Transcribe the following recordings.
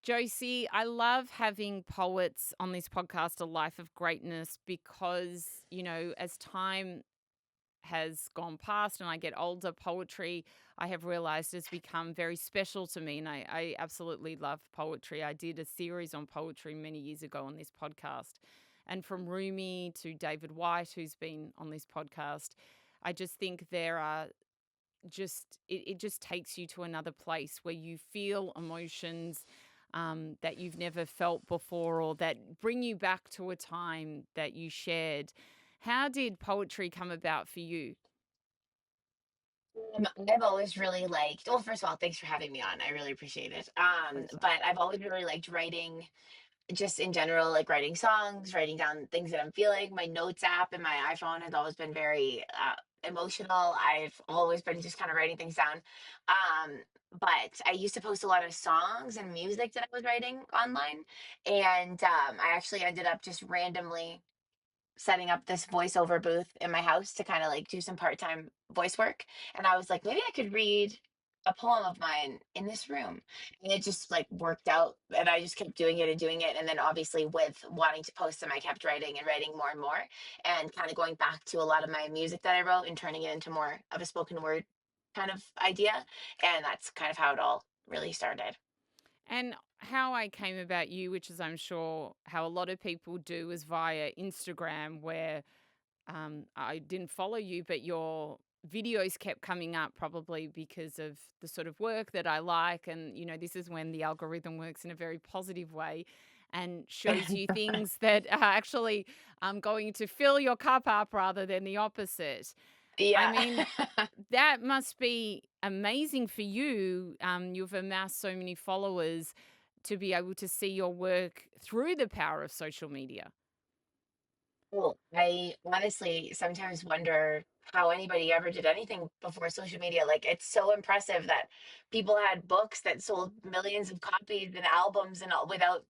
Josie, I love having poets on this podcast, A Life of Greatness, because, as time has gone past and I get older, poetry, I have realized has become very special to me. And I absolutely love poetry. I did a series on poetry many years ago on this podcast. And from Rumi to David White, who's been on this podcast, I just think there are it just takes you to another place where you feel emotions that you've never felt before, or that bring you back to a time that you shared. How did poetry come about for you? I've always really liked, well, first of all, thanks for having me on. I really appreciate it. Pleasure. But I've always really liked writing, just in general, like writing songs, writing down things that I'm feeling. My notes app in my iPhone has always been very emotional. I've always been just kind of writing things down. But I used to post a lot of songs and music that I was writing online. And I actually ended up just randomly setting up this voiceover booth in my house to kind of like do some part-time voice work. And I was like, maybe I could read a poem of mine in this room. And it just like worked out. And I just kept doing it and doing it. And then obviously with wanting to post them, I kept writing and writing more and more and kind of going back to a lot of my music that I wrote and turning it into more of a spoken word kind of idea. And that's kind of how it all really started. And how I came about you, which is I'm sure how a lot of people do, is via Instagram, where I didn't follow you, but your videos kept coming up, probably because of the sort of work that I like. And, this is when the algorithm works in a very positive way and shows you things that are actually going to fill your cup up rather than the opposite. I Yeah. mean, that must be amazing for you. You've amassed so many followers to be able to see your work through the power of social media. Well, I honestly sometimes wonder how anybody ever did anything before social media. Like, it's so impressive that people had books that sold millions of copies and albums and all without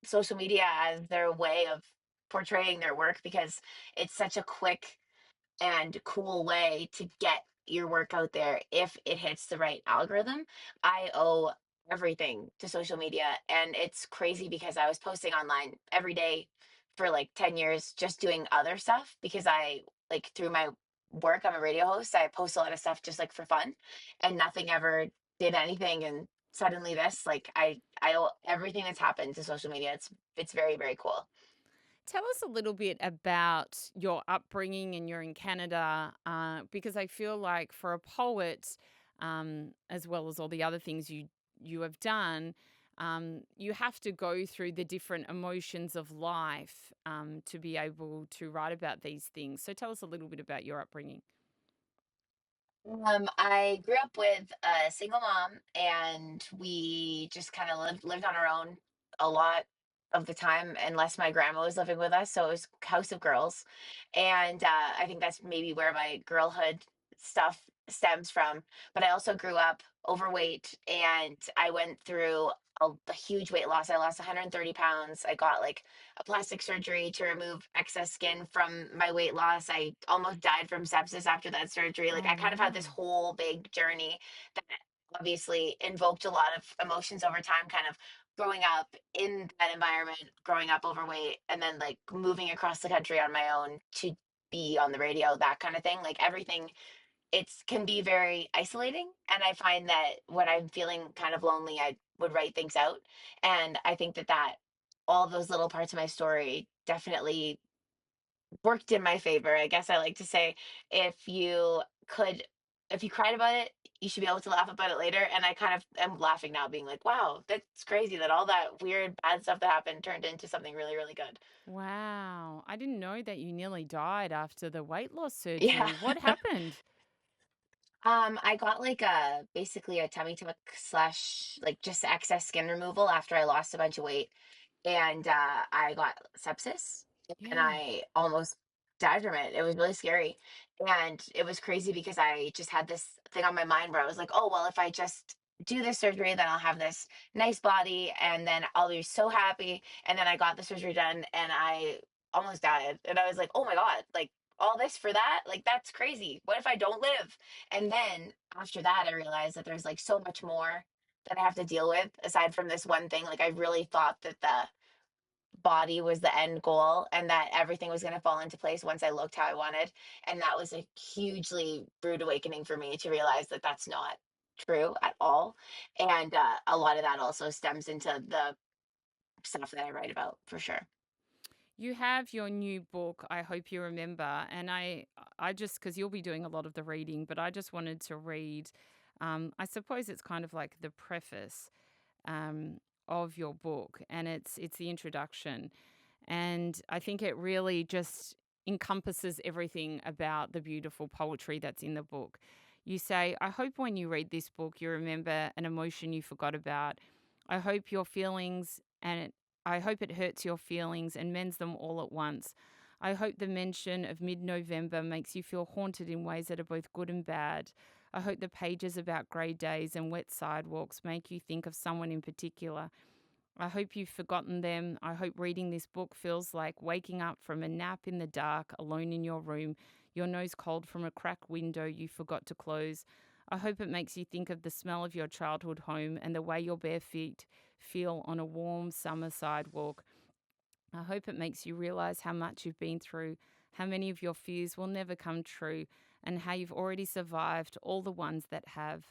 social media as their way of portraying their work because it's such a quick and cool way to get your work out there if it hits the right algorithm. I owe everything to social media. And it's crazy because I was posting online every day for like 10 years, just doing other stuff because I, like, through my work, I'm a radio host. I post a lot of stuff just like for fun and nothing ever did anything. And suddenly this, like, I owe everything that's happened to social media. It's very, very cool. Tell us a little bit about your upbringing, and you're in Canada, because I feel like for a poet, as well as all the other things you have done, you have to go through the different emotions of life to be able to write about these things. So tell us a little bit about your upbringing. I grew up with a single mom, and we just kind of lived on our own a lot of the time, unless my grandma was living with us. So it was House of Girls, and I think that's maybe where my girlhood stuff stems from. But I also grew up overweight, and I went through a huge weight loss. I lost 130 pounds. I got like a plastic surgery to remove excess skin from my weight loss. I almost died from sepsis after that surgery. Like, Oh, I kind of had this wow. whole big journey that obviously invoked a lot of emotions over time, kind of growing up in that environment, growing up overweight, and then like moving across the country on my own to be on the radio, that kind of thing. Like, everything, it's can be very isolating. And I find that when I'm feeling kind of lonely, I would write things out. And I think that all those little parts of my story definitely worked in my favor. I guess I like to say, if you could, if you cried about it, you should be able to laugh about it later. And I kind of am laughing now, being like, wow, that's crazy that all that weird, bad stuff that happened turned into something really, really good. Wow. I didn't know that you nearly died after the weight loss Yeah. surgery. What happened? I got like a basically a tummy tuck slash like just excess skin removal after I lost a bunch of weight, and I got sepsis, and Yeah. I almost died from it. It was really scary, and it was crazy because I just had this thing on my mind where I was like, oh well, if I just do this surgery, then I'll have this nice body, and then I'll be so happy. And then I got the surgery done, and I almost died, and I was like, oh my god, like all this for that? Like, that's crazy. What if I don't live? And then after that, I realized that there's like so much more that I have to deal with aside from this one thing. Like I really thought that the body was the end goal and that everything was going to fall into place once I looked how I wanted. And that was a hugely rude awakening for me to realize that that's not true at all. And a lot of that also stems into the stuff that I write about for sure. You have your new book, I hope you remember, and I just because you'll be doing a lot of the reading, but I just wanted to read. I suppose it's kind of like the preface um, of your book, and it's the introduction, and I think it really just encompasses everything about the beautiful poetry that's in the book. You say, "I hope when you read this book, you remember an emotion you forgot about. I hope your feelings and I hope it hurts your feelings and mends them all at once. I hope the mention of mid November makes you feel haunted in ways that are both good and bad. I hope the pages about grey days and wet sidewalks make you think of someone in particular. I hope you've forgotten them. I hope reading this book feels like waking up from a nap in the dark, alone in your room, your nose cold from a cracked window you forgot to close. I hope it makes you think of the smell of your childhood home and the way your bare feet feel on a warm summer sidewalk. I hope it makes you realize how much you've been through, how many of your fears will never come true, and how you've already survived all the ones that have.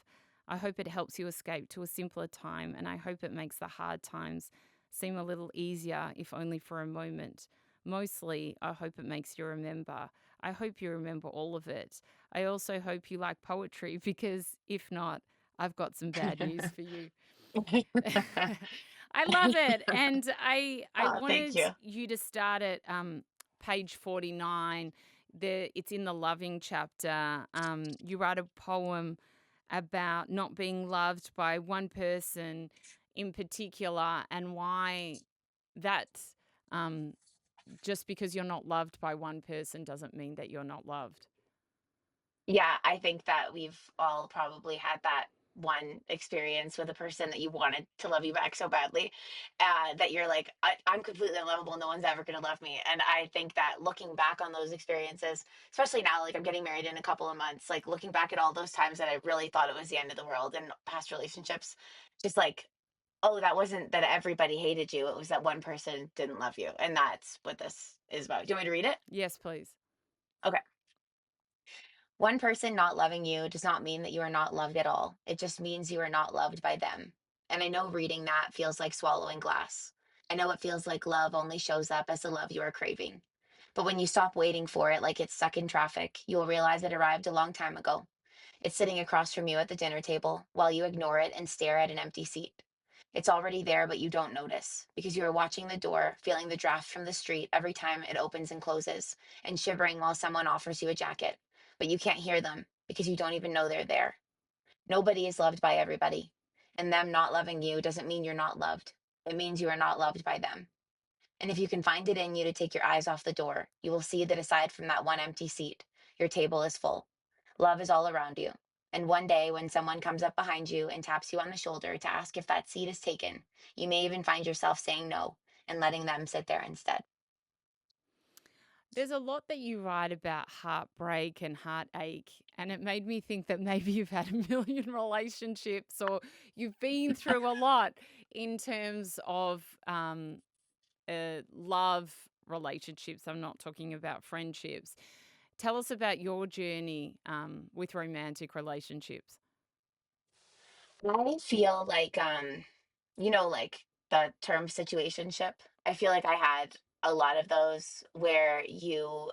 I hope it helps you escape to a simpler time, and I hope it makes the hard times seem a little easier, if only for a moment. Mostly, I hope it makes you remember. I hope you remember all of it. I also hope you like poetry because if not, I've got some bad news for you." I love it, and I Oh, thank wanted you. you to start at page 49. It's in the loving chapter. You write a poem about not being loved by one person in particular, and why that um, just because you're not loved by one person doesn't mean that you're not loved. Yeah, I think that we've all probably had that one experience with a person that you wanted to love you back so badly, that you're like, I'm completely unlovable. No one's ever going to love me. And I think that looking back on those experiences, especially now, like I'm getting married in a couple of months, like looking back at all those times that I really thought it was the end of the world in past relationships, just like, oh, that wasn't that everybody hated you. It was that one person didn't love you. And that's what this is about. Do you want me to read it? Yes, please. Okay. One person not loving you does not mean that you are not loved at all. It just means you are not loved by them. And I know reading that feels like swallowing glass. I know it feels like love only shows up as the love you are craving. But when you stop waiting for it like it's stuck in traffic, you will realize it arrived a long time ago. It's sitting across from you at the dinner table while you ignore it and stare at an empty seat. It's already there, but you don't notice because you are watching the door, feeling the draft from the street every time it opens and closes, and shivering while someone offers you a jacket. But you can't hear them because you don't even know they're there. Nobody is loved by everybody. And them not loving you doesn't mean you're not loved. It means you are not loved by them. And if you can find it in you to take your eyes off the door, you will see that aside from that one empty seat, your table is full. Love is all around you. And one day, when someone comes up behind you and taps you on the shoulder to ask if that seat is taken, you may even find yourself saying no and letting them sit there instead. There's a lot that you write about heartbreak and heartache, and it made me think that maybe you've had a million relationships or you've been through a lot in terms of love relationships. I'm not talking about friendships. Tell us about your journey with romantic relationships. I feel like, like the term situationship. I feel like I had a lot of those where you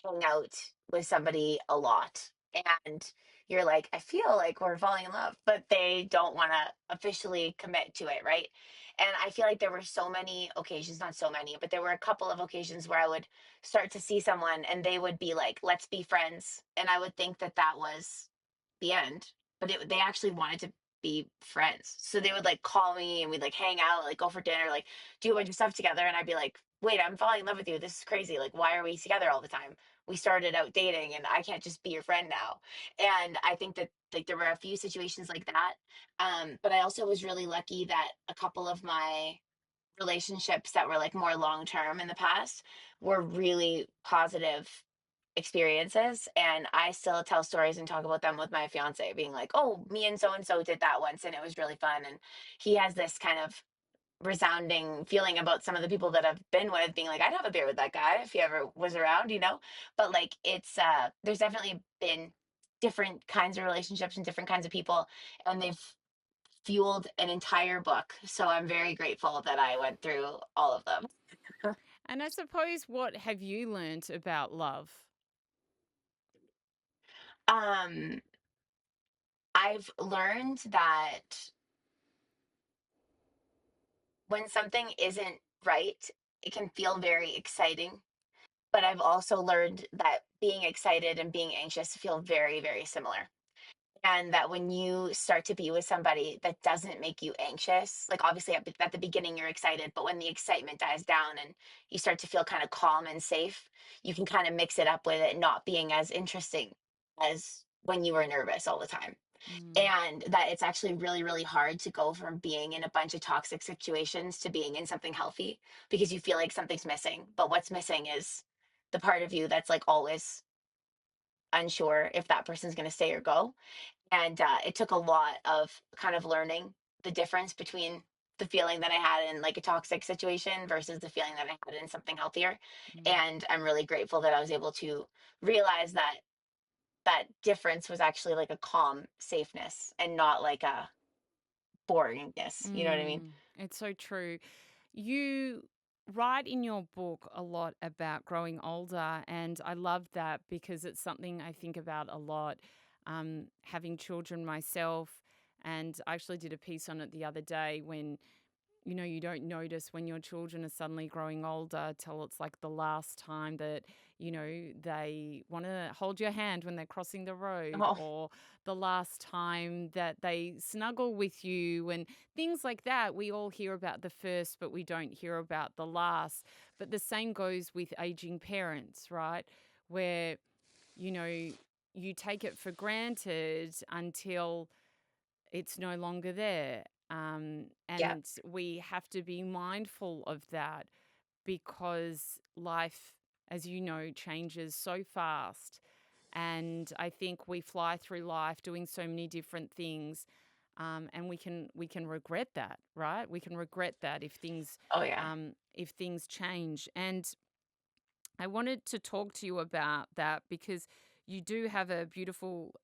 hang out with somebody a lot and you're like, I feel like we're falling in love, but they don't want to officially commit to it, right? And I feel like there were so many occasions, not so many, but there were a couple of occasions where I would start to see someone and they would be like, let's be friends. And I would think that that was the end, but they actually wanted to be friends. So they would like call me and we'd like hang out, like go for dinner, like do a bunch of stuff together. And I'd be like, wait, I'm falling in love with you. This is crazy. Like, why are we together all the time? We started out dating and I can't just be your friend now. And I think that like there were a few situations like that. But I also was really lucky that a couple of my relationships that were like more long term in the past were really positive experiences, and I still tell stories and talk about them with my fiance, being like, "Oh, me and so did that once, and it was really fun." And he has this kind of resounding feeling about some of the people that I've been with, being like, "I'd have a beer with that guy if he ever was around," you know? But like it's there's definitely been different kinds of relationships and different kinds of people, and they've fueled an entire book. So I'm very grateful that I went through all of them. And I suppose, what have you learnt about love? um I've learned that when something isn't right, it can feel very exciting. But I've also learned that being excited and being anxious feel very, very similar. And that when you start to be with somebody that doesn't make you anxious, like obviously at the beginning you're excited, but when the excitement dies down and you start to feel kind of calm and safe, you can kind of mix it up with it not being as interesting as when you were nervous all the time. Mm, And that it's actually really, really hard to go from being in a bunch of toxic situations to being in something healthy because you feel like something's missing. But what's missing is the part of you that's like always unsure if that person's going to stay or go. And it took a lot of kind of learning the difference between the feeling that I had in like a toxic situation versus the feeling that I had in something healthier. mm, And I'm really grateful that I was able to realize that that difference was actually like a calm safeness and not like a boringness. You know what I mean? it's so true. You write in your book a lot about growing older, and I love that because it's something I think about a lot. Having children myself, and I actually did a piece on it the other day when you don't notice when your children are suddenly growing older till it's like the last time that, they want to hold your hand when they're crossing the road, Oh, or the last time that they snuggle with you and things like that. We all hear about the first, but we don't hear about the last. But the same goes with aging parents, right? Where, you know, you take it for granted until it's no longer there. yeah. And we have to be mindful of that because life, as you know, changes so fast. And I think we fly through life doing so many different things. And we can regret that, right? We can regret that Oh, yeah. if things change. And I wanted to talk to you about that because you do have a beautiful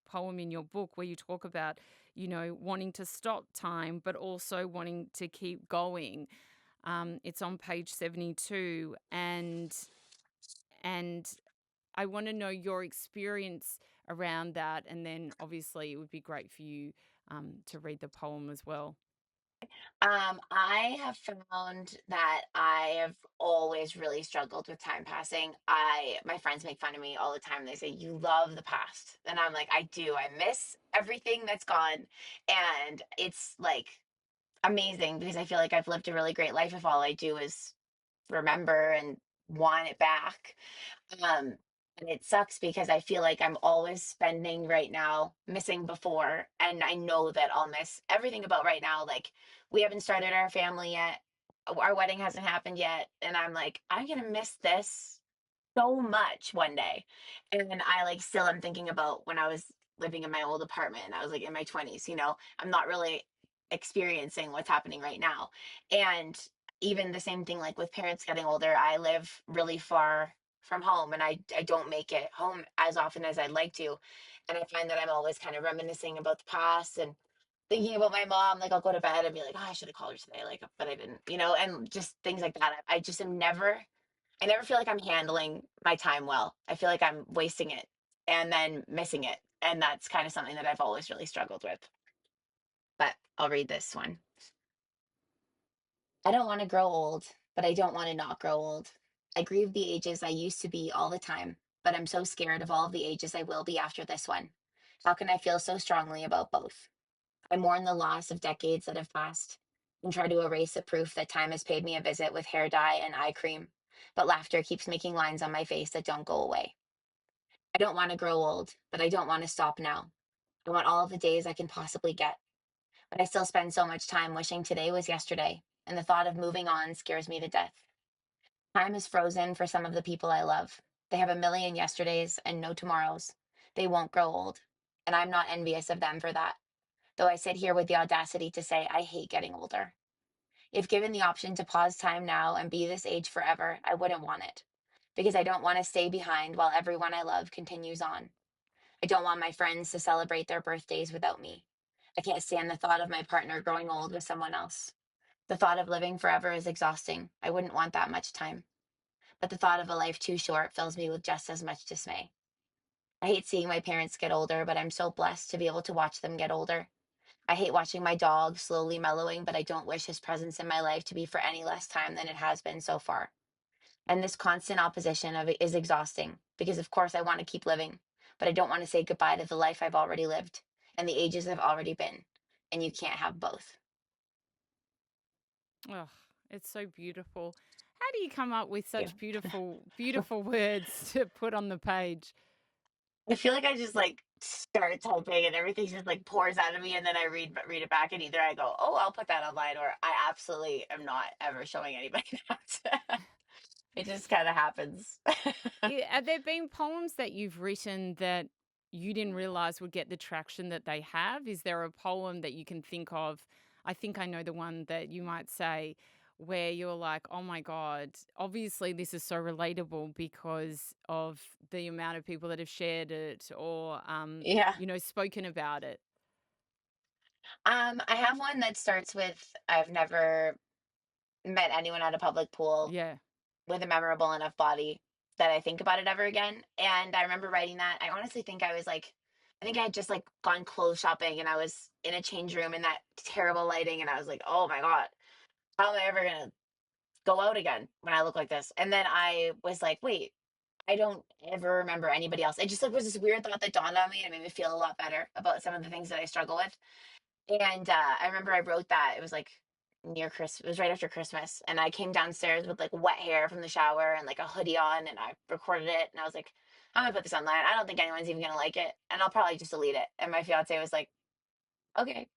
poem in your book where you talk about, wanting to stop time, but also wanting to keep going. It's on page 72. And I want to know your experience around that. And then obviously it would be great for you to read the poem as well. I have found that I have always really struggled with time passing. My friends make fun of me all the time. They say, "You love the past." And I'm like, "I do. I miss everything that's gone." And it's like amazing because I feel like I've lived a really great life if all I do is remember and want it back. Um, and it sucks because I feel like I'm always spending right now, missing before, and I know that I'll miss everything about right now. Like we haven't started our family yet. Our wedding hasn't happened yet, and I'm like, I'm gonna miss this so much one day. And I like still am thinking about when I was living in my old apartment. I was like in my 20s, I'm not really experiencing what's happening right now. And even the same thing like with parents getting older, I live really far from home and I don't make it home as often as I'd like to. And I find that I'm always kind of reminiscing about the past and thinking about my mom. Like I'll go to bed and be like, oh, I should have called her today, like, but I didn't, and just things like that. I just am never I never feel like I'm handling my time well. I feel like I'm wasting it and then missing it. And that's kind of something that I've always really struggled with. But I'll read this one. I don't want to grow old, but I don't want to not grow old. I grieve the ages I used to be all the time, but I'm so scared of all of the ages I will be after this one. How can I feel so strongly about both? I mourn the loss of decades that have passed and try to erase the proof that time has paid me a visit with hair dye and eye cream, but laughter keeps making lines on my face that don't go away. I don't want to grow old, but I don't want to stop now. I want all of the days I can possibly get, but I still spend so much time wishing today was yesterday, and the thought of moving on scares me to death. Time is frozen for some of the people I love. They have a million yesterdays and no tomorrows. They won't grow old. And I'm not envious of them for that, though I sit here with the audacity to say I hate getting older. If given the option to pause time now and be this age forever, I wouldn't want it. Because I don't want to stay behind while everyone I love continues on. I don't want my friends to celebrate their birthdays without me. I can't stand the thought of my partner growing old with someone else. The thought of living forever is exhausting. I wouldn't want that much time. But the thought of a life too short fills me with just as much dismay. I hate seeing my parents get older, but I'm so blessed to be able to watch them get older. I hate watching my dog slowly mellowing, but I don't wish his presence in my life to be for any less time than it has been so far. And this constant opposition of it is exhausting because, of course, I want to keep living, but I don't want to say goodbye to the life I've already lived and the ages I've already been. And you can't have both. Oh, it's so beautiful. How do you come up with Yeah. such beautiful, beautiful words to put on the page? I feel like I just like start typing and everything just like pours out of me, and then I read it back, and either I go, "Oh, I'll put that online," or I absolutely am not ever showing anybody that. It just kind of happens. Have there been poems that you've written that you didn't realize would get the traction that they have? Is there a poem that you can think of? I think I know the one that you might say where you're like, oh my God, obviously this is so relatable because of the amount of people that have shared it or, Yeah. spoken about it. I have one that starts with I've never met anyone at a public pool Yeah. with a memorable enough body that I think about it ever again. And I remember writing that. I honestly think I was like, I think I had just like gone clothes shopping and I was in a change room in that terrible lighting. And I was like, oh my God, how am I ever going to go out again when I look like this? And then I was like, wait, I don't ever remember anybody else. It just like was this weird thought that dawned on me and made me feel a lot better about some of the things that I struggle with. And I remember I wrote that. It was like near Christmas. It was right after Christmas. And I came downstairs with like wet hair from the shower and like a hoodie on. And I recorded it. And I was like, I'm going to put this online. I don't think anyone's even going to like it. And I'll probably just delete it. And my fiance was like, okay.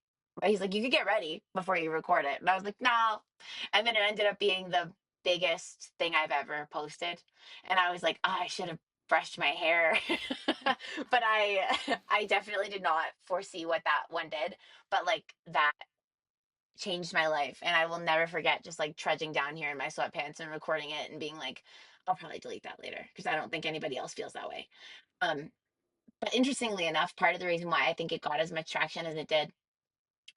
But he's like, you could get ready before you record it. And I was like, no. And then it ended up being the biggest thing I've ever posted. And I was like, oh, I should have brushed my hair. But I definitely did not foresee what that one did. But like that changed my life. And I will never forget just like trudging down here in my sweatpants and recording it and being like, I'll probably delete that later because I don't think anybody else feels that way. Um, but interestingly enough, part of the reason why I think it got as much traction as it did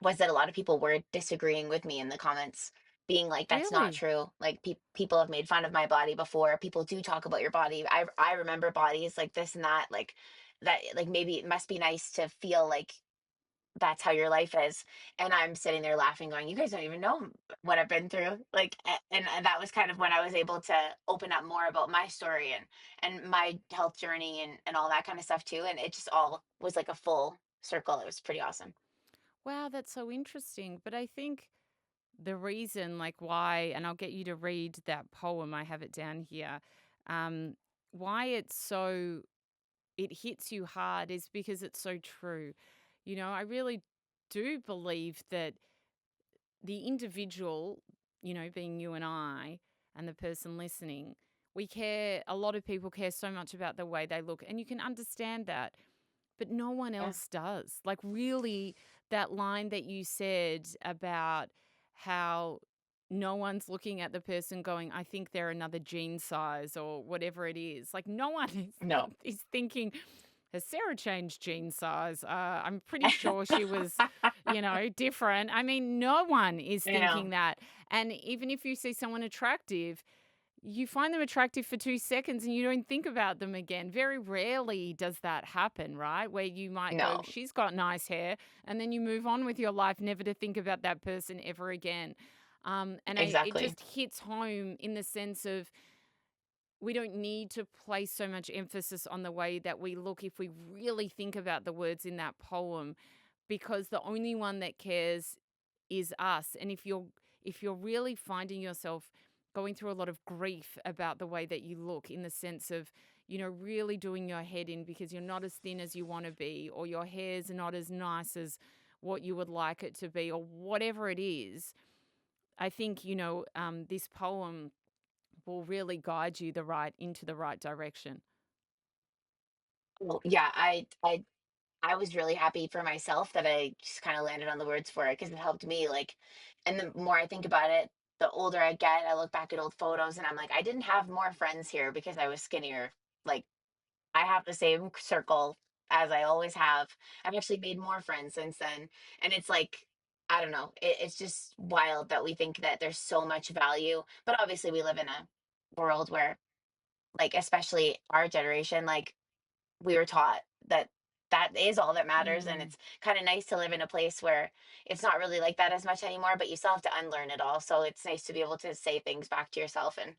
was that a lot of people were disagreeing with me in the comments, being like, "That's not Really? true." Like people have made fun of my body before. People do talk about your body. I remember bodies like this and that. Like that. Like maybe it must be nice to feel like that's how your life is. And I'm sitting there laughing, going, "You guys don't even know what I've been through." Like, and that was kind of when I was able to open up more about my story and my health journey and all that kind of stuff too. And it just all was like a full circle. It was pretty awesome. Wow, that's so interesting. But I think the reason, like why, and I'll get you to read that poem, I have it down here, um, why it hits you hard is because it's so true. I really do believe that the individual, being you and I and the person listening, a lot of people care so much about the way they look, and you can understand that, but no one Yeah. else does. Like, really, that line that you said about how no one's looking at the person going, I think they're another jean size or whatever it is. Like, no one No. is thinking, has Sarah changed jean size? I'm pretty sure she was, different. I mean, no one is You know, thinking that. And even if you see someone attractive, you find them attractive for 2 seconds and you don't think about them again. Very rarely does that happen, right? Where you might go, no, she's got nice hair, and then you move on with your life, never to think about that person ever again. It exactly. just hits home in the sense of we don't need to place so much emphasis on the way that we look if we really think about the words in that poem, because the only one that cares is us. And if you're really finding yourself going through a lot of grief about the way that you look, in the sense of, really doing your head in because you're not as thin as you want to be, or your hair's not as nice as what you would like it to be, or whatever it is, I think, this poem will really guide you into the right direction. Well, yeah, I was really happy for myself that I just kind of landed on the words for it because it helped me. Like, and the more I think about it, the older I get, I look back at old photos and I'm like, I didn't have more friends here because I was skinnier. Like, I have the same circle as I always have. I've actually made more friends since then. And it's like, I don't know, it's just wild that we think that there's so much value. But obviously, we live in a world where, like, especially our generation, like, we were taught that that is all that matters. And Mm. it's kind of nice to live in a place where it's not really like that as much anymore, but you still have to unlearn it all. So it's nice to be able to say things back to yourself and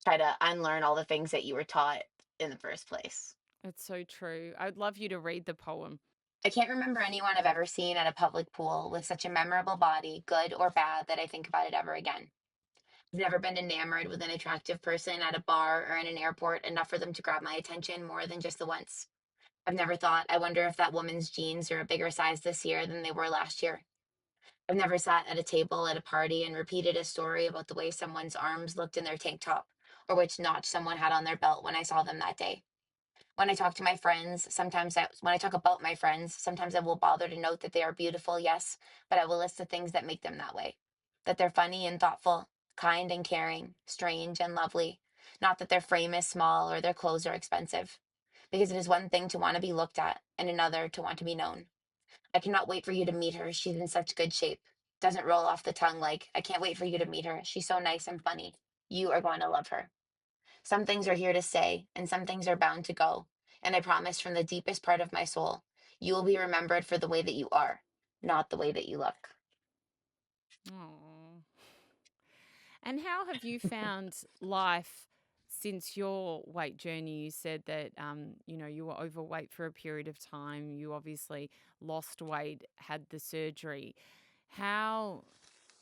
try to unlearn all the things that you were taught in the first place. It's so true. I'd love you to read the poem. I can't remember anyone I've ever seen at a public pool with such a memorable body, good or bad, that I think about it ever again. I've never been enamored with an attractive person at a bar or in an airport enough for them to grab my attention more than just the once. I've never thought, I wonder if that woman's jeans are a bigger size this year than they were last year. I've never sat at a table at a party and repeated a story about the way someone's arms looked in their tank top or which notch someone had on their belt when I saw them that day. When I talk to my friends, when I talk about my friends, sometimes I will bother to note that they are beautiful, yes, but I will list the things that make them that way. That they're funny and thoughtful, kind and caring, strange and lovely. Not that their frame is small or their clothes are expensive. Because it is one thing to want to be looked at and another to want to be known. I cannot wait for you to meet her. She's in such good shape. Doesn't roll off the tongue like, I can't wait for you to meet her. She's so nice and funny. You are going to love her. Some things are here to stay, and some things are bound to go. And I promise from the deepest part of my soul, you will be remembered for the way that you are, not the way that you look. Oh. And how have you found life since your weight journey? You said that you were overweight for a period of time. You obviously lost weight, had the surgery. How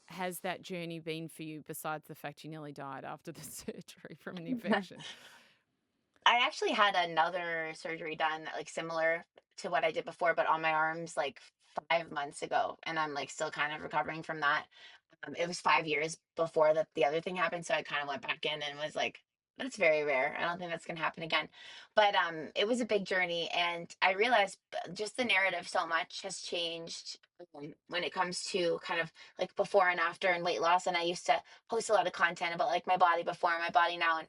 has that journey been for you besides the fact you nearly died after the surgery from an infection? I actually had another surgery done, like similar to what I did before, but on my arms like 5 months ago. And I'm like still kind of recovering from that. It was 5 years before the other thing happened. So I kind of went back in and was like, that's very rare. I don't think that's going to happen again. But it was a big journey. And I realized just the narrative so much has changed when it comes to kind of like before and after and weight loss. And I used to post a lot of content about like my body before and my body now.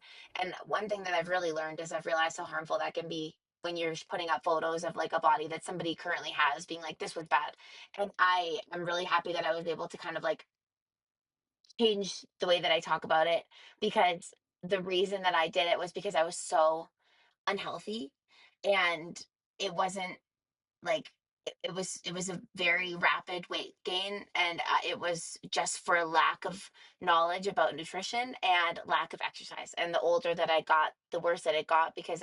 And one thing that I've really learned is I've realized how harmful that can be when you're putting up photos of like a body that somebody currently has being like, this was bad. And I am really happy that I was able to kind of like change the way that I talk about it because the reason that I did it was because I was so unhealthy and it wasn't like it was a very rapid weight gain and it was just for lack of knowledge about nutrition and lack of exercise. And the older that I got, the worse that it got because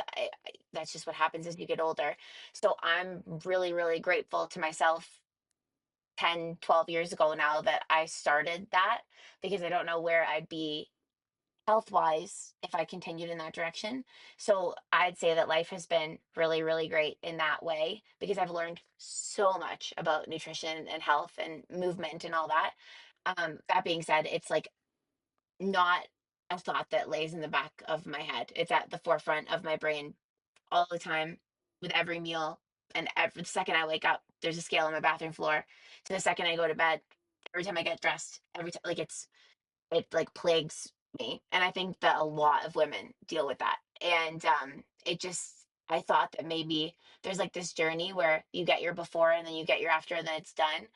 that's just what happens as you get older. So I'm really really grateful to myself 10, 12 years ago now that I started that because I don't know where I'd be health wise if I continued in that direction. So I'd say that life has been really, really great in that way because I've learned so much about nutrition and health and movement and all that. That being said, it's like not a thought that lays in the back of my head. It's at the forefront of my brain all the time with every meal. And every the second I wake up, there's a scale on my bathroom floor. To the second I go to bed, every time I get dressed, every time like it like plagues me. And I think that a lot of women deal with that. And it just I thought that maybe there's like this journey where you get your before and then you get your after and then it's done.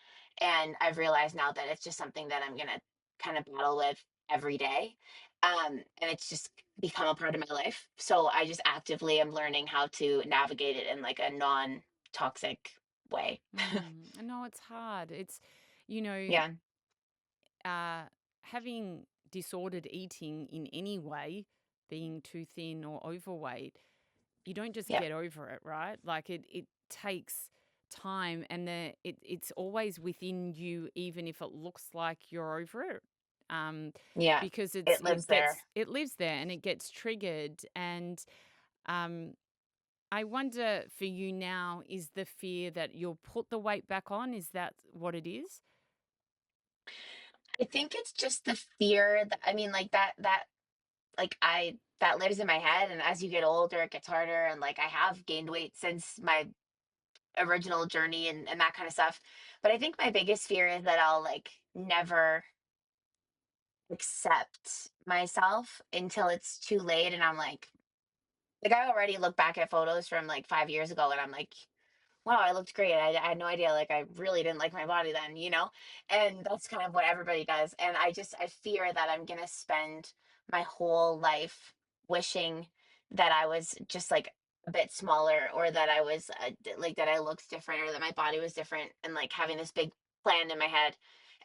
And I've realized now that it's just something that I'm gonna kind of battle with every day. And it's just become a part of my life. So I just actively am learning how to navigate it in like a non toxic way. I know it's hard. It's, you know, Yeah. uh, having disordered eating in any way, being too thin or overweight, you don't just Yeah. get over it, right? Like it takes time and it's always within you, even if it looks like you're over it. Um, Yeah. because It lives there. it lives there and it gets triggered. And um, I wonder for you now, is the fear that you'll put the weight back on? Is that what it is? I think it's just the fear that I mean, like that like that lives in my head. And as you get older, it gets harder. And like I have gained weight since my original journey and that kind of stuff. But I think my biggest fear is that I'll like never accept myself until it's too late. And I'm like I already look back at photos from like 5 years ago and I'm like, wow, I looked great. I had no idea. Like, I really didn't like my body then, you know? And that's kind of what everybody does. And I fear that I'm going to spend my whole life wishing that I was just like a bit smaller or that I was like that I looked different or that my body was different and like having this big plan in my head.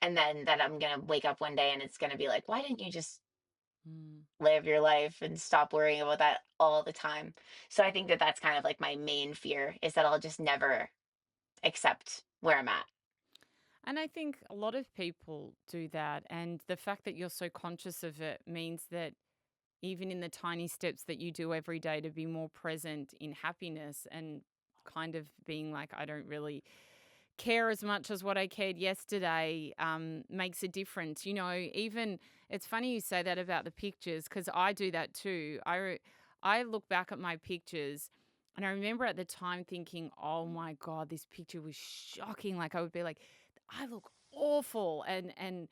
And then that I'm going to wake up one day and it's going to be like, why didn't you just Mm. live your life and stop worrying about that all the time? So I think that that's kind of like my main fear is that I'll just never accept where I'm at. And I think a lot of people do that. And the fact that you're so conscious of it means that even in the tiny steps that you do every day to be more present in happiness and kind of being like, I don't really care as much as what I cared yesterday, makes a difference. You know, even it's funny you say that about the pictures because I do that too. I look back at my pictures and I remember at the time thinking, oh my God, this picture was shocking. Like I would be like, I look awful and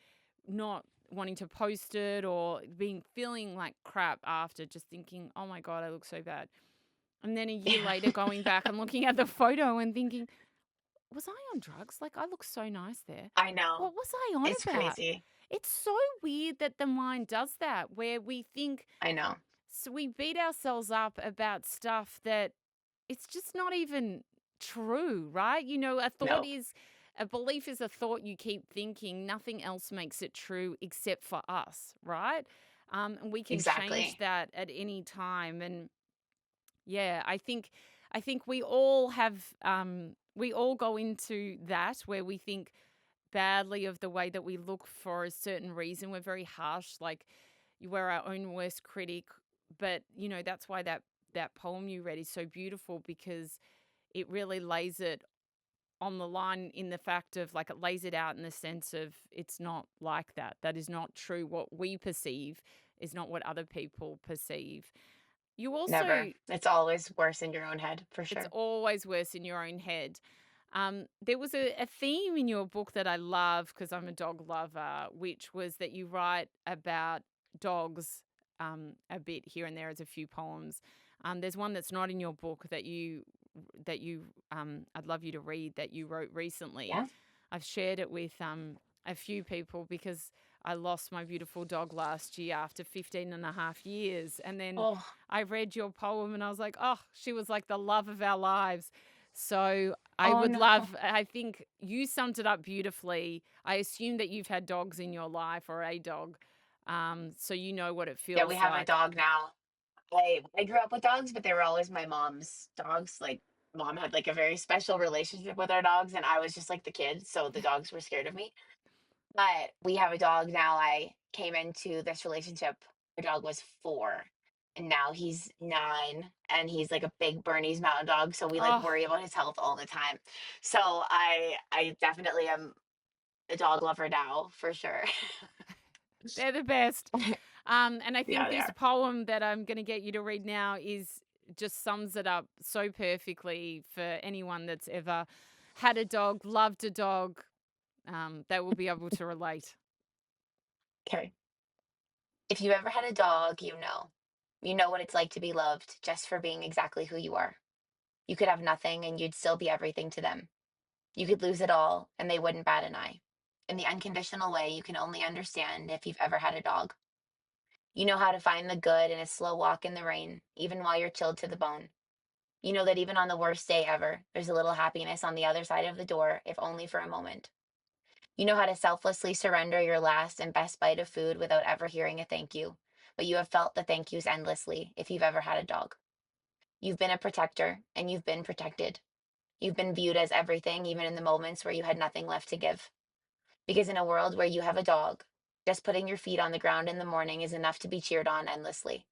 not wanting to post it or being feeling like crap after just thinking, oh my God, I look so bad. And then a year Yeah, later going back and looking at the photo and thinking, was I on drugs? Like, I look so nice there. I know. What was I on It's about? crazy. It's so weird that the mind does that, where we think, I know. so we beat ourselves up about stuff that it's just not even true, right? You know, No, a belief is a thought you keep thinking. Nothing else makes it true except for us, right? And we can change exactly. that at any time. And yeah, I think we all have we all go into that where we think badly of the way that we look for a certain reason. We're very harsh, like we're our own worst critic. But you know, that's why that poem you read is so beautiful because it really lays it on the line in the fact of like it lays it out in the sense of it's not like that. That is not true. What we perceive is not what other people perceive. You Never. also It's always worse in your own head, for It's sure. always worse in your own head. There was a theme in your book that I love because I'm a dog lover, which was that you write about dogs a bit here and there as a few poems. There's one that's not in your book that you I'd love you to read that you wrote recently. Yeah. I've shared it with a few people because I lost my beautiful dog last year after 15 and a half years. And then Oh, I read your poem and I was like, oh, she was like the love of our lives. So oh no. I think you summed it up beautifully. I assume that you've had dogs in your life or a dog. So you know what it Yeah, we feels have a like. dog now. I grew up with dogs, but they were always my mom's dogs. Like mom had like a very special relationship with our dogs, and I was just like the kid, so the dogs were scared of me. But we have a dog now. I came into this relationship. Our dog was 4, and now he's 9, and he's like a big Bernese Mountain Dog. So we like Oh, worry about his health all the time. So I definitely am a dog lover now for sure. they're the best. And I Yeah, think they this are. poem that I'm going to get you to read now is just sums it up so perfectly for anyone that's ever had a dog, loved a dog. They will be able to relate. Okay. If you ever had a dog, you know. You know what it's like to be loved just for being exactly who you are. You could have nothing and you'd still be everything to them. You could lose it all and they wouldn't bat an eye. In the unconditional way you can only understand if you've ever had a dog. You know how to find the good in a slow walk in the rain, even while you're chilled to the bone. You know that even on the worst day ever, there's a little happiness on the other side of the door, if only for a moment. You know how to selflessly surrender your last and best bite of food without ever hearing a thank you, but you have felt the thank yous endlessly if you've ever had a dog. You've been a protector and you've been protected. You've been viewed as everything, even in the moments where you had nothing left to give. Because in a world where you have a dog, just putting your feet on the ground in the morning is enough to be cheered on endlessly.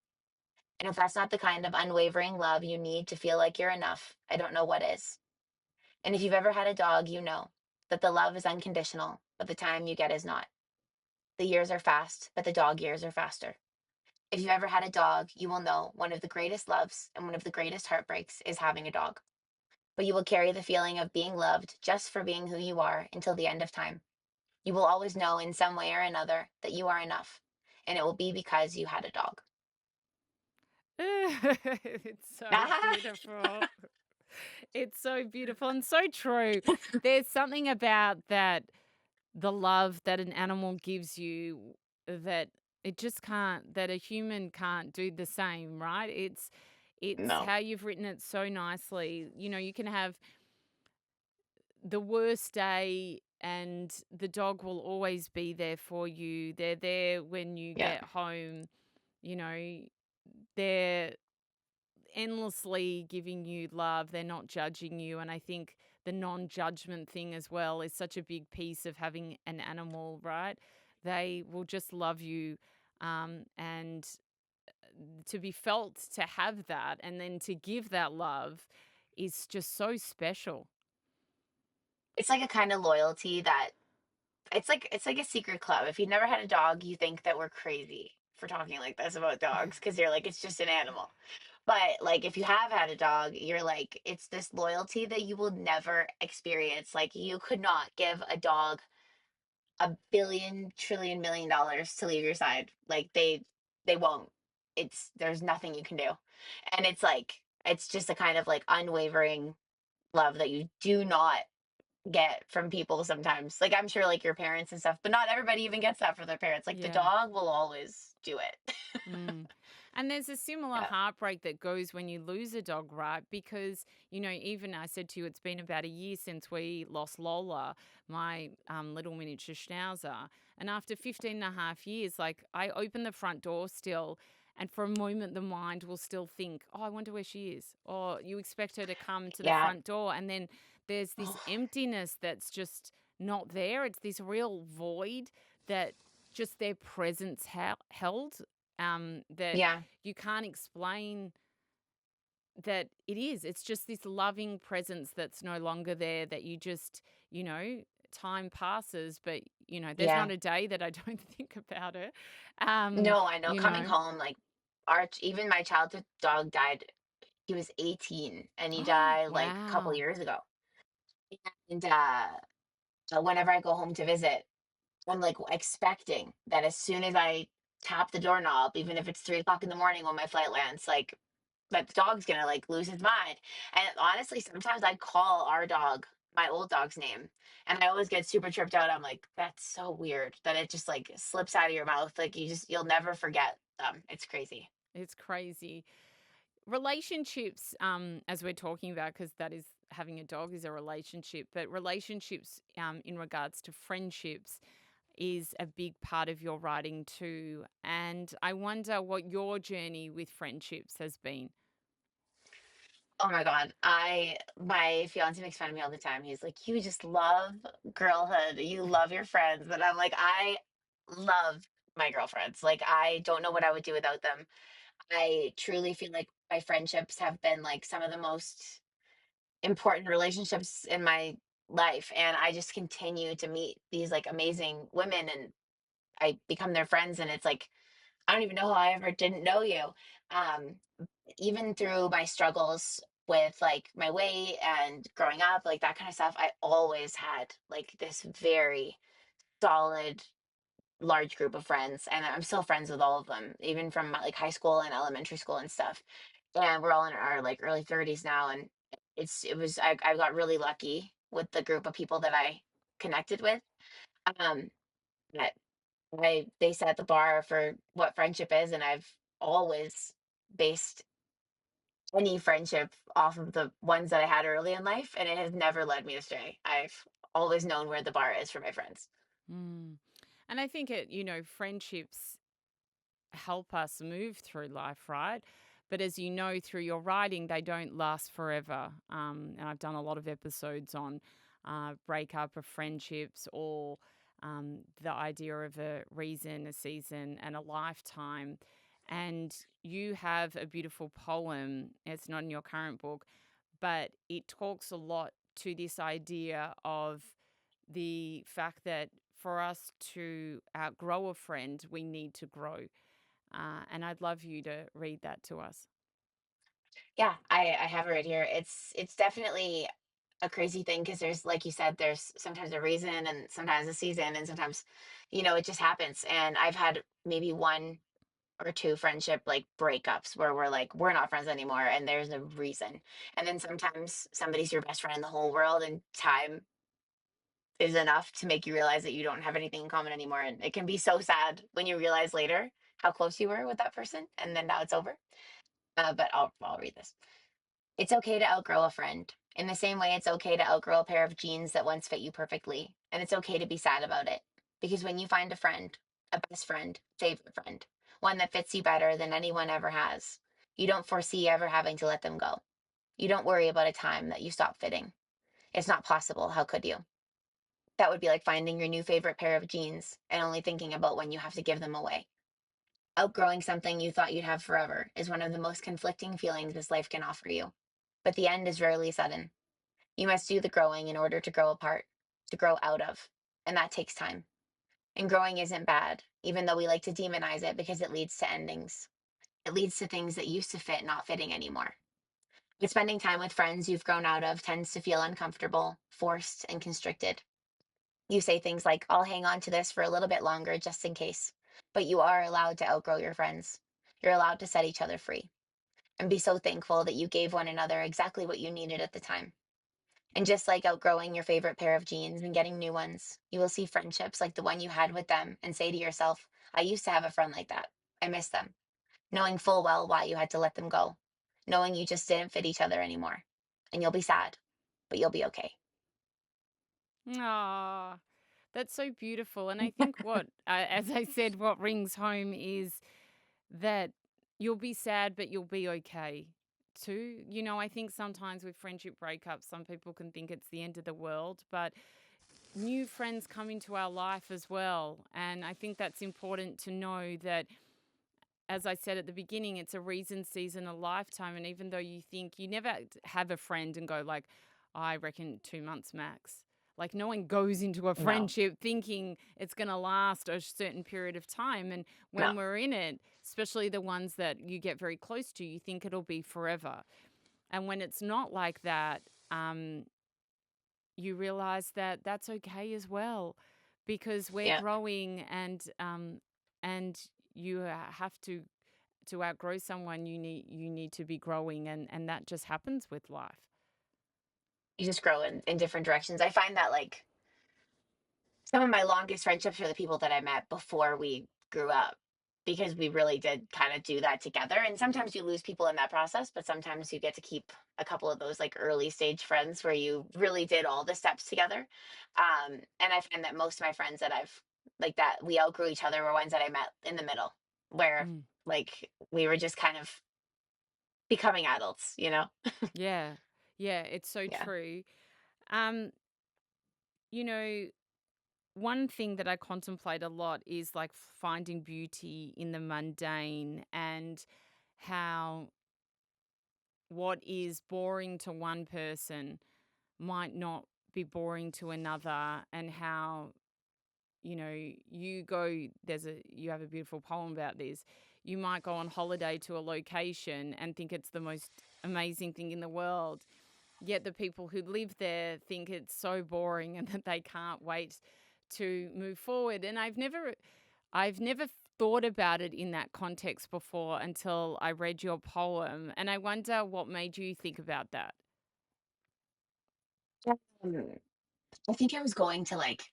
And if that's not the kind of unwavering love you need to feel like you're enough, I don't know what is. And if you've ever had a dog, you know that the love is unconditional, but the time you get is not. The years are fast, but the dog years are faster. If you've ever had a dog, you will know one of the greatest loves and one of the greatest heartbreaks is having a dog. But you will carry the feeling of being loved just for being who you are until the end of time. You will always know in some way or another that you are enough, and it will be because you had a dog. It's so beautiful. It's so beautiful and so true. There's something about that, the love that an animal gives you, that it just can't, that a human can't do the same, right? It's No. how you've written it so nicely. You know, you can have the worst day and the dog will always be there for you. They're there when you Yeah. get home, you know, they're endlessly giving you love. They're not judging you. And I think the non judgment thing as well is such a big piece of having an animal, right? They will just love you. And to be felt, to have that, and then to give that love is just so special. It's like a kind of loyalty that it's like a secret club. If you've never had a dog, you think that we're crazy for talking like this about dogs because you're like, it's just an animal. But like if you have had a dog, you're like, it's this loyalty that you will never experience. Like you could not give a dog a billion trillion million dollars to leave your side. Like they won't. It's there's nothing you can do. And it's like it's just a kind of like unwavering love that you do not get from people sometimes. Like I'm sure like your parents and stuff, but not everybody even gets that from their parents. Like the Yeah. dog will always do it. Mm. And there's a similar Yeah. heartbreak that goes when you lose a dog, right? Because, you know, even I said to you, it's been about a year since we lost Lola, my little miniature schnauzer. And after 15 and a half years, like I open the front door still. And for a moment, the mind will still think, oh, I wonder where she is. Or you expect her to come to the Yeah. front door. And then there's this Oh, emptiness that's just not there. It's this real void that just their presence held, that yeah. you can't explain, that it is. It's just this loving presence that's no longer there, that you just, you know, time passes, but, you know, there's Yeah. not a day that I don't think about it. No, I know. You Coming know. home, like even my childhood dog died. He was 18 and he Oh, died like a couple wow. years ago. And whenever I go home to visit, I'm like expecting that as soon as I tap the doorknob, even if it's 3 o'clock in the morning when my flight lands, like that the dog's gonna like lose his mind. And honestly, sometimes I call our dog my old dog's name, and I always get super tripped out. I'm like, that's so weird that it just like slips out of your mouth. Like you'll never forget them. It's crazy. It's crazy. Relationships, as we're talking about, because that is, having a dog is a relationship, but relationships, in regards to friendships, is a big part of your writing too. And I wonder what your journey with friendships has been. Oh my God. My fiance makes fun of me all the time. He's like, you just love girlhood. You love your friends. And I'm like, I love my girlfriends. Like, I don't know what I would do without them. I truly feel like my friendships have been like some of the most important relationships in my life. And I just continue to meet these like amazing women and I become their friends. And it's like, I don't even know how I ever didn't know you. Um, Even through my struggles with like my weight and growing up, like that kind of stuff, I always had like this very solid, large group of friends. And I'm still friends with all of them, even from like high school and elementary school and stuff. And we're all in our like early 30s now. And I got really lucky with the group of people that I connected with. Um, but they set the bar for what friendship is, and I've always based any friendship off of the ones that I had early in life, and it has never led me astray. I've always known where the bar is for my friends. Mm. And I think friendships help us move through life, right? But as you know through your writing, they don't last forever. And I've done a lot of episodes on breakup of friendships, or the idea of a reason, a season, and a lifetime. And you have a beautiful poem. It's not in your current book, but it talks a lot to this idea of the fact that for us to outgrow a friend, we need to grow. And I'd love you to read that to us. Yeah, I have it right here. It's definitely a crazy thing because there's, like you said, there's sometimes a reason and sometimes a season and sometimes, it just happens. And I've had maybe one or two friendship like breakups where we're like, we're not friends anymore and there's a reason. And then sometimes somebody's your best friend in the whole world and time is enough to make you realize that you don't have anything in common anymore. And it can be so sad when you realize later how close you were with that person and then now it's over. But I'll read this. It's okay to outgrow a friend. In the same way, it's okay to outgrow a pair of jeans that once fit you perfectly. And it's okay to be sad about it. Because when you find a friend, a best friend, favorite friend, one that fits you better than anyone ever has, you don't foresee ever having to let them go. You don't worry about a time that you stop fitting. It's not possible. How could you? That would be like finding your new favorite pair of jeans and only thinking about when you have to give them away. Outgrowing something you thought you'd have forever is one of the most conflicting feelings this life can offer you. But the end is rarely sudden. You must do the growing in order to grow apart, to grow out of. And that takes time. And growing isn't bad, even though we like to demonize it because it leads to endings. It leads to things that used to fit not fitting anymore. But spending time with friends you've grown out of tends to feel uncomfortable, forced, and constricted. You say things like, I'll hang on to this for a little bit longer just in case. But you are allowed to outgrow your friends. You're allowed to set each other free and be so thankful that you gave one another exactly what you needed at the time. And just like outgrowing your favorite pair of jeans and getting new ones, you will see friendships like the one you had with them and say to yourself, I used to have a friend like that. I miss them. Knowing full well why you had to let them go, knowing you just didn't fit each other anymore. And you'll be sad, but you'll be okay. Ah, that's so beautiful. And I think as I said, what rings home is that you'll be sad, but you'll be okay too. I think sometimes with friendship breakups, some people can think it's the end of the world, but new friends come into our life as well. And I think that's important to know that, as I said at the beginning, it's a reason, season, a lifetime. And even though you think you never have a friend and go like, I reckon 2 months max. Like no one goes into a No, friendship thinking it's going to last a certain period of time. And no. when we're in it, especially the ones that you get very close to, you think it'll be forever. And when it's not like that, you realize that that's okay as well, because we're Yeah. growing, and you have to outgrow someone. You need to be growing, and that just happens with life. You just grow in different directions. I find that like some of my longest friendships are the people that I met before we grew up because we really did kind of do that together. And sometimes you lose people in that process, but sometimes you get to keep a couple of those like early stage friends where you really did all the steps together. And I find that most of my friends that I've like that we outgrew each other were ones that I met in the middle where Mm. like we were just kind of becoming adults. Yeah, yeah, it's so Yeah. true. um you know One thing that I contemplate a lot is like finding beauty in the mundane, and how what is boring to one person might not be boring to another, and how you have a beautiful poem about this. You might go on holiday to a location and think it's the most amazing thing in the world, yet the people who live there think it's so boring and that they can't wait to move forward. And I've never thought about it in that context before until I read your poem, and I wonder what made you think about that. Um, I think I was going to like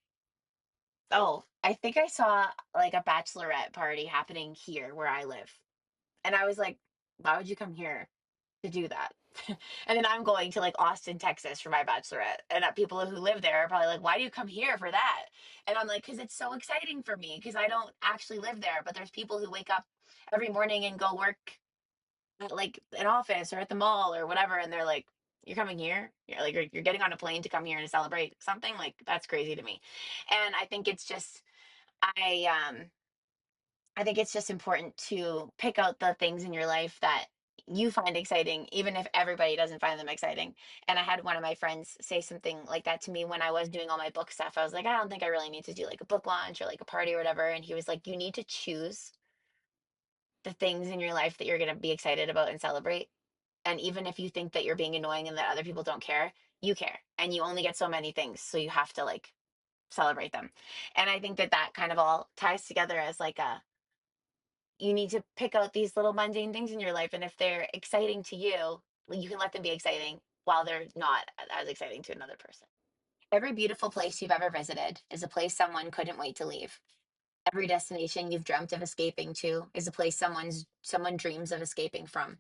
Oh, I think I saw like a bachelorette party happening here where I live. And I was like, why would you come here to do that? And then I'm going to like Austin, Texas for my bachelorette. And people who live there are probably like, why do you come here for that? And I'm like, because it's so exciting for me because I don't actually live there. But there's people who wake up every morning and go work at like an office or at the mall or whatever. And they're like, you're coming here? You're getting on a plane to come here and celebrate something? Like, that's crazy to me. And I think it's just I I think it's just important to pick out the things in your life that you find exciting, even if everybody doesn't find them exciting. And I had one of my friends say something like that to me when I was doing all my book stuff. I was like, I don't think I really need to do like a book launch or like a party or whatever. And he was like, you need to choose the things in your life that you're going to be excited about and celebrate. And even if you think that you're being annoying and that other people don't care, you care. And you only get so many things. So you have to like celebrate them. And I think that that kind of all ties together as like a, you need to pick out these little mundane things in your life. And if they're exciting to you, you can let them be exciting while they're not as exciting to another person. Every beautiful place you've ever visited is a place someone couldn't wait to leave. Every destination you've dreamt of escaping to is a place someone dreams of escaping from.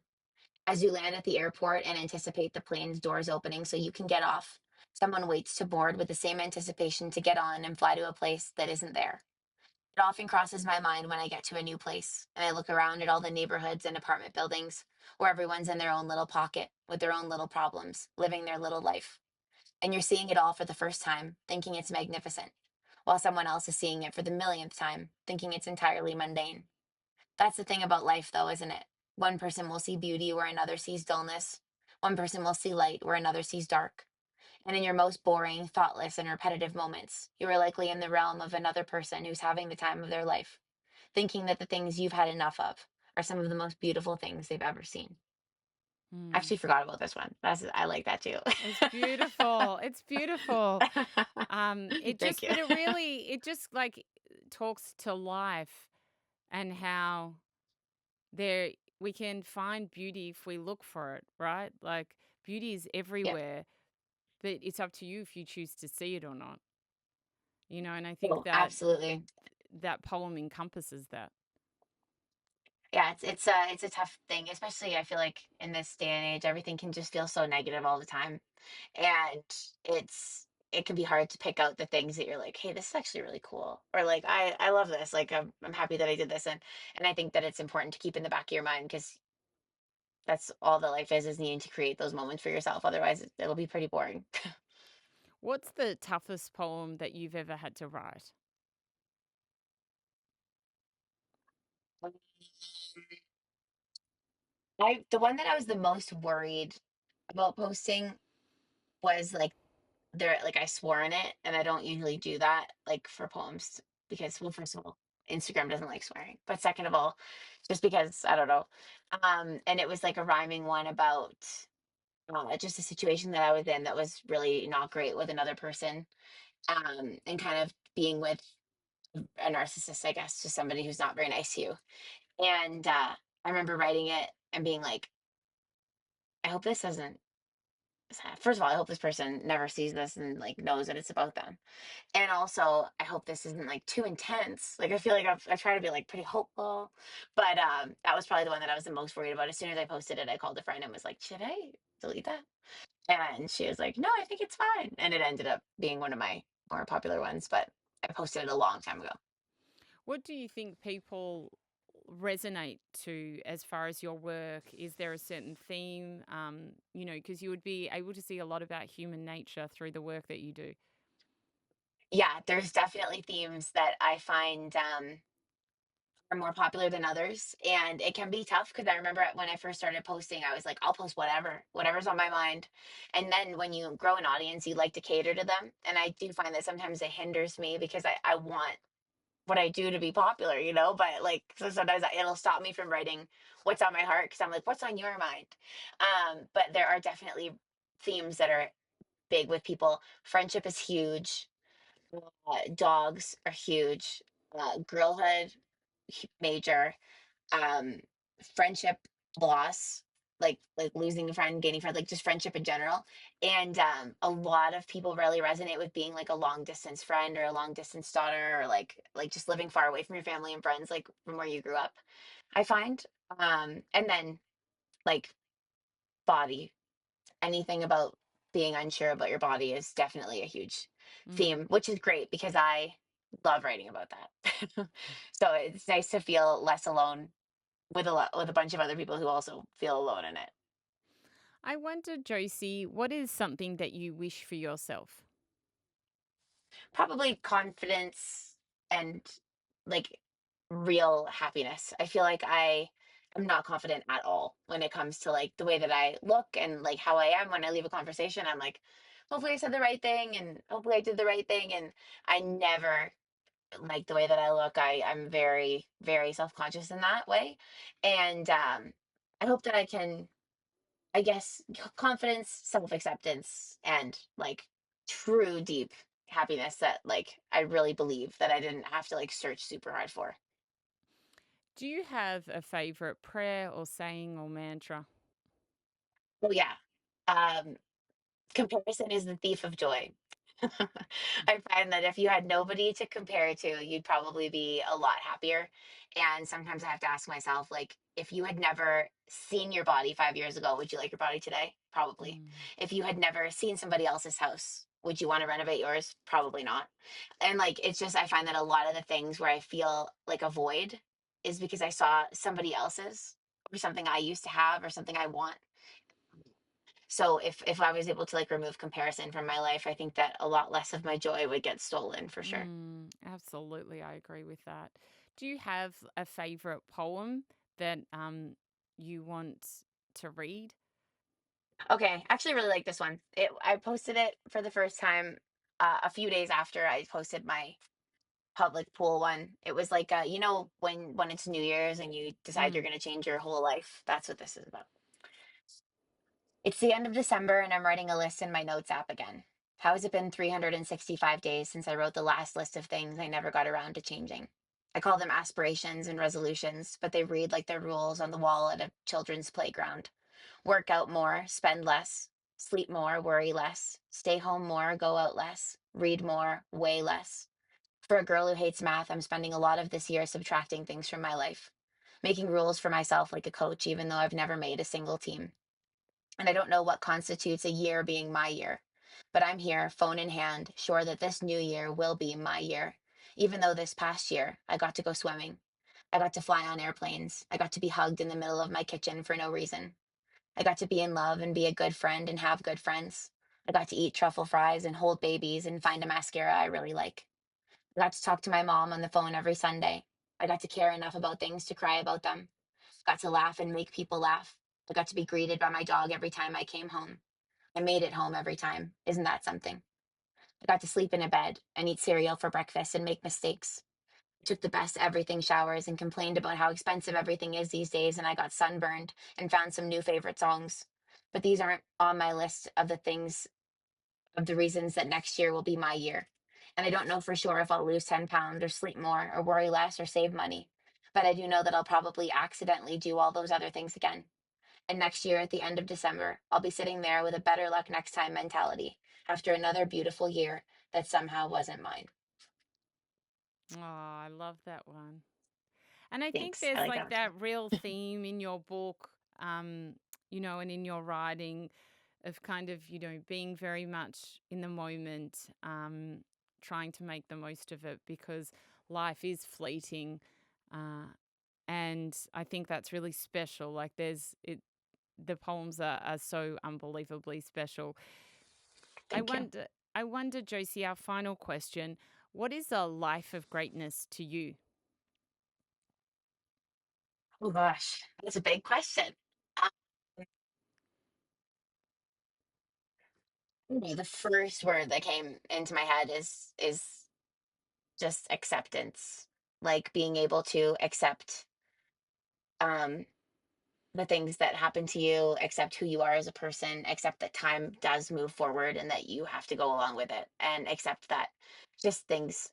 As you land at the airport and anticipate the plane's doors opening so you can get off, someone waits to board with the same anticipation to get on and fly to a place that isn't there. It often crosses my mind when I get to a new place and I look around at all the neighborhoods and apartment buildings where everyone's in their own little pocket with their own little problems, living their little life. And you're seeing it all for the first time, thinking it's magnificent, while someone else is seeing it for the millionth time, thinking it's entirely mundane. That's the thing about life, though, isn't it? One person will see beauty where another sees dullness. One person will see light where another sees dark. And in your most boring, thoughtless, and repetitive moments, you are likely in the realm of another person who's having the time of their life, thinking that the things you've had enough of are some of the most beautiful things they've ever seen. I Mm. actually forgot about this one. I like that too. It's beautiful. It's beautiful. Thank you. But it really, it just like talks to life and how there we can find beauty if we look for it, right? Like beauty is Yeah. everywhere, but it's up to you if you choose to see it or not. And I think Oh, that absolutely. that poem encompasses that. Yeah, it's a tough thing, especially I feel like in this day and age, everything can just feel so negative all the time. And it can be hard to pick out the things that you're like, hey, this is actually really cool. Or like, I love this. Like I'm happy that I did this. And I think that it's important to keep in the back of your mind because that's all that life is needing to create those moments for yourself. Otherwise it'll be pretty boring. What's the toughest poem that you've ever had to write? The one that I was the most worried about posting was like there like I swore in it and I don't usually do that like for poems because well first of all Instagram doesn't like swearing but second of all just because I don't know and it was like a rhyming one about just a situation that I was in that was really not great with another person and kind of being with a narcissist I guess just somebody who's not very nice to you and I remember writing it and being like I hope this doesn't first of all I hope this person never sees this and like knows that it's about them. And also, I hope this isn't like too intense. Like I feel like I try to be like pretty hopeful, but that was probably the one that I was the most worried about. As soon as I posted it, I called a friend and was like, "Should I delete that?" And she was like, "No, I think it's fine." And it ended up being one of my more popular ones, but I posted it a long time ago. What do you think people resonate to as far as your work? Is there a certain theme? Because you would be able to see a lot about human nature through the work that you do. Yeah, there's definitely themes that I find are more popular than others. And it can be tough because I remember when I first started posting, I was like, I'll post whatever's on my mind. And then when you grow an audience, you like to cater to them. And I do find that sometimes it hinders me because I want what I do to be popular, But like, so sometimes it'll stop me from writing what's on my heart because I'm like, what's on your mind? But there are definitely themes that are big with people. Friendship is huge. Dogs are huge. Girlhood, major um friendship loss like losing a friend gaining friend like just friendship in general and a lot of people really resonate with being like a long distance friend or a long distance daughter or like just living far away from your family and friends like from where you grew up I find and then like body anything about being unsure about your body is definitely a huge Mm. theme which is great because I love writing about that so it's nice to feel less alone with a bunch of other people who also feel alone in it. I wonder, Josie, what is something that you wish for yourself? Probably confidence and like real happiness. I feel like I am not confident at all when it comes to like the way that I look and like how I am when I leave a conversation. I'm like, hopefully I said the right thing and hopefully I did the right thing. And I never like the way that I look. I'm very, very self-conscious in that way. And I hope that I can, I guess, confidence, self-acceptance, and like true deep happiness that like I really believe that I didn't have to like search super hard for. Do you have a favorite prayer or saying or mantra? Oh yeah. Um, Comparison is the thief of joy. I find that if you had nobody to compare to, you'd probably be a lot happier. And sometimes I have to ask myself, like, if you had never seen your body 5 years ago, would you like your body today? Probably. Mm. If you had never seen somebody else's house, would you want to renovate yours? Probably not. And like, it's just, I find that a lot of the things where I feel like a void is because I saw somebody else's or something I used to have or something I want. So if I was able to like remove comparison from my life, I think that a lot less of my joy would get stolen for sure. Absolutely, I agree with that. Do you have a favorite poem that you want to read? Okay, I actually really like this one. I posted it for the first time a few days after I posted my public pool one. It was like when it's New Year's and you decide you're Mm. going to change your whole life. That's what this is about. It's the end of December and I'm writing a list in my notes app again. How has it been 365 days since I wrote the last list of things I never got around to changing? I call them aspirations and resolutions, but they read like they're rules on the wall at a children's playground. Work out more, spend less, sleep more, worry less, stay home more, go out less, read more, way less. For a girl who hates math, I'm spending a lot of this year subtracting things from my life, making rules for myself like a coach, even though I've never made a single team. And I don't know what constitutes a year being my year. But I'm here, phone in hand, sure that this new year will be my year. Even though this past year, I got to go swimming. I got to fly on airplanes. I got to be hugged in the middle of my kitchen for no reason. I got to be in love and be a good friend and have good friends. I got to eat truffle fries and hold babies and find a mascara I really like. I got to talk to my mom on the phone every Sunday. I got to care enough about things to cry about them. Got to laugh and make people laugh. I got to be greeted by my dog every time I came home. I made it home every time. Isn't that something? I got to sleep in a bed and eat cereal for breakfast and make mistakes. I took the best everything showers and complained about how expensive everything is these days, and I got sunburned and found some new favorite songs. But these aren't on my list of the things, of the reasons that next year will be my year. And I don't know for sure if I'll lose 10 pounds or sleep more or worry less or save money. But I do know that I'll probably accidentally do all those other things again. And next year, at the end of December, I'll be sitting there with a better luck next time mentality after another beautiful year that somehow wasn't mine. Oh, I love that one. And I think Thanks. I there's like like that one that real theme in your book, and in your writing of kind of, being very much in the moment, trying to make the most of it because life is fleeting. Uh, and I think that's really special. Like the poems are so unbelievably special. too. I Thank you. wonder, I wonder, Josie, our final question, what is a life of greatness to you? Oh gosh, that's a big question. Um, the first word that came into my head is just acceptance, like being able to accept um the things that happen to you, accept who you are as a person, accept that time does move forward and that you have to go along with it, and accept that just things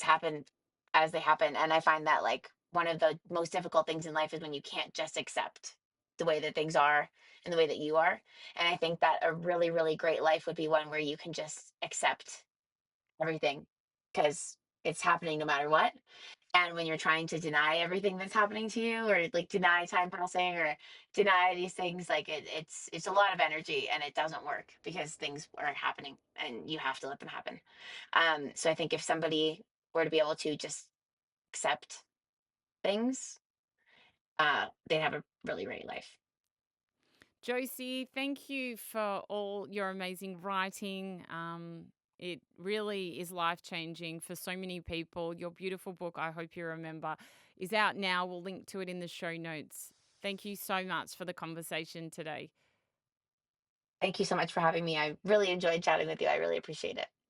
happen as they happen. And I find that like one of the most difficult things in life is when you can't just accept the way that things are and the way that you are. And I think that a really, really great life would be one where you can just accept everything because it's happening no matter what. And when you're trying to deny everything that's happening to you or like deny time passing or deny these things, like it's a lot of energy and it doesn't work because things are happening and you have to let them happen. So I think if somebody were to be able to just accept things, they'd have a really great life. Josie, thank you for all your amazing writing. It really is life changing for so many people. Your beautiful book, I hope you remember, is out now. We'll link to it in the show notes. Thank you so much for the conversation today. Thank you so much for having me. I really enjoyed chatting with you. I really appreciate it.